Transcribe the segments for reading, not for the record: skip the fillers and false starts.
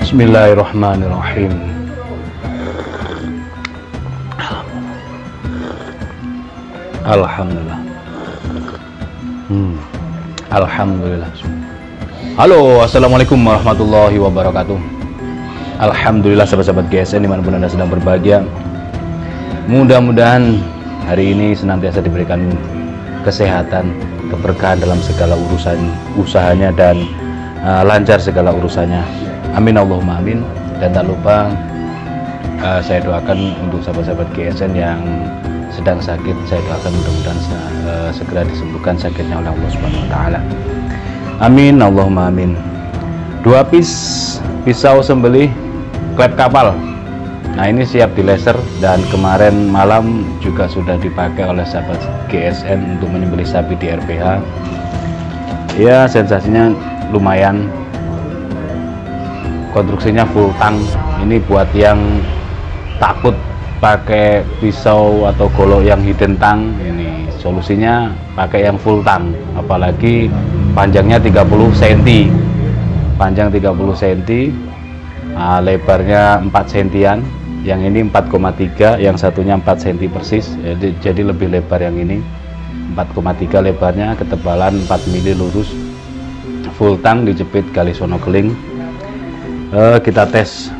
Bismillahirrahmanirrahim. Alhamdulillah. Alhamdulillah. Halo, assalamualaikum warahmatullahi wabarakatuh. Alhamdulillah sahabat-sahabat GSN dimanapun Anda sedang berbahagia. Mudah-mudahan hari ini senantiasa diberikan kesehatan, keberkahan dalam segala urusan usahanya dan lancar segala urusannya. Amin Allahumma amin. Dan tak lupa saya doakan untuk sahabat-sahabat GSN yang sedang sakit, saya doakan mudah-mudahan segera disembuhkan sakitnya oleh Allah Subhanahu wa taala. Amin Allahumma amin. 2 pisau sembelih klep kapal. Nah, ini siap di laser dan kemarin malam juga sudah dipakai oleh sahabat GSN untuk menyembelih sapi di RPH. Ya, sensasinya lumayan. Konstruksinya full tang. Ini buat yang takut pakai pisau atau golok yang hidden tang, ini solusinya pakai yang full tang. Apalagi panjangnya 30 cm. Panjang 30 cm. Lebarnya 4 cm-an. Yang ini 4,3, yang satunya 4 cm persis. Jadi lebih lebar yang ini. 4,3 lebarnya, ketebalan 4 mili lurus. Full tang, dijepit gali sono keling. Kita tes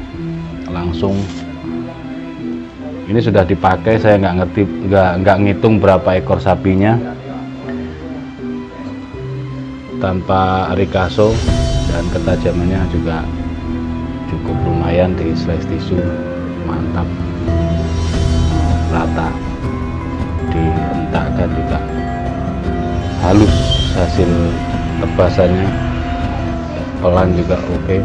langsung. Ini sudah dipakai, saya nggak ngerti, nggak ngitung berapa ekor sapinya. Tanpa rikaso dan ketajamannya juga cukup lumayan, di slice tisu mantap, rata, dihentakkan juga halus hasil tebasannya, pelan juga oke.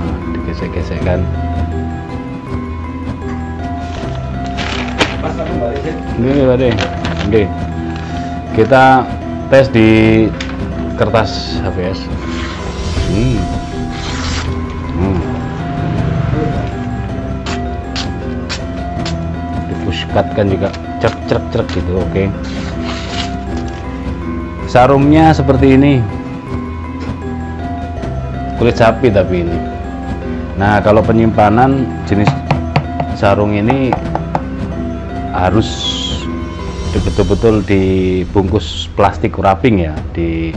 Nah, digesek-gesekkan. Ini tadi, oke. Kita tes di kertas HVS. Dipushkatkan juga, cerk gitu, oke. Sarungnya seperti ini, kulit sapi tapi ini. Nah, kalau penyimpanan jenis sarung ini harus betul-betul dibungkus plastik wrapping ya, di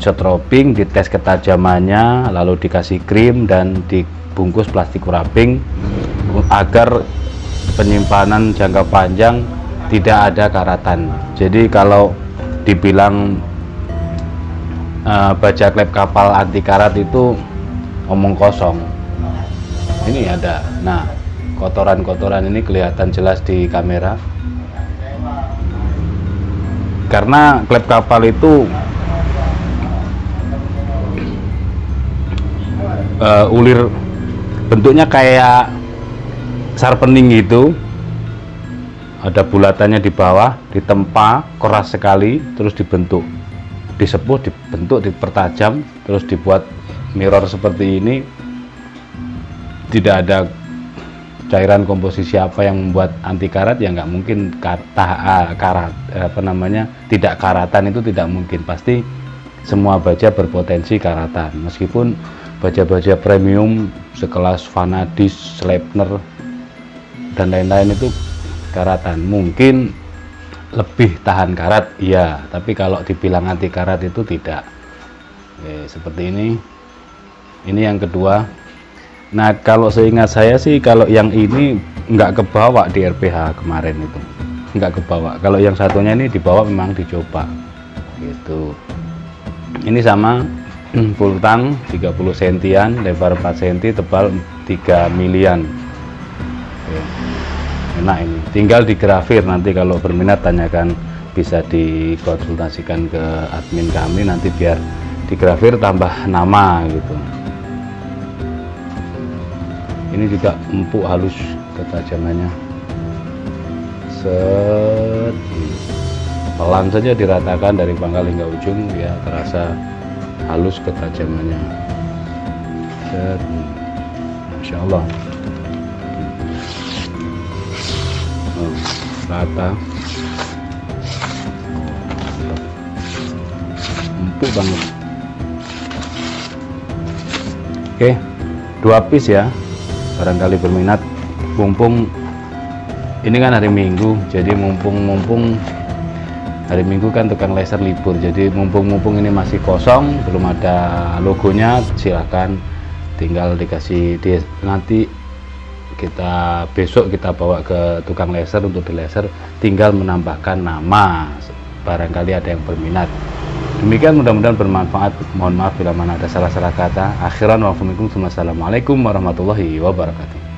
wrapping, dites ketajamannya, lalu dikasih krim dan dibungkus plastik wrapping agar penyimpanan jangka panjang tidak ada karatan. Jadi kalau dibilang baja klep kapal anti karat itu omong kosong. Ini ada. Nah, kotoran-kotoran ini kelihatan jelas di kamera. Karena klep kapal itu ulir, bentuknya kayak sharpening gitu. Ada bulatannya di bawah, ditempa keras sekali, terus dibentuk, disepuh, dibentuk, dipertajam, terus dibuat mirror seperti ini. Tidak ada cairan komposisi apa yang membuat anti karat, ya nggak mungkin tidak karatan itu tidak mungkin. Pasti semua baja berpotensi karatan, meskipun baja-baja premium sekelas Vanadis, Sleipner dan lain-lain itu karatan, mungkin lebih tahan karat, iya, tapi kalau dibilang anti karat itu tidak. Seperti ini yang kedua. Nah, kalau seingat saya sih kalau yang ini nggak kebawa di RPH kemarin itu, nggak kebawa. Kalau yang satunya ini dibawa, memang dicoba gitu. Ini sama, full tang 30 cm, lebar 4 cm, tebal 3 milian. Enak ini, tinggal digrafir. Nanti kalau berminat tanyakan, bisa dikonsultasikan ke admin kami, nanti biar digrafir tambah nama gitu. Ini juga empuk, halus ketajamannya. Set, pelan saja diratakan dari pangkal hingga ujung, ya terasa halus ketajamannya. Set, Masya Allah. Rata, empuk banget. Oke. 2 piece ya, barangkali berminat. Mumpung ini kan hari Minggu, jadi mumpung hari Minggu kan tukang laser libur, jadi mumpung ini masih kosong, belum ada logonya, silakan tinggal dikasih nanti kita besok kita bawa ke tukang laser untuk di laser, tinggal menambahkan nama, barangkali ada yang berminat. Demikian, mudah-mudahan bermanfaat. Mohon maaf bila mana ada salah-salah kata. Akhiran wa assalamualaikum warahmatullahi wabarakatuh.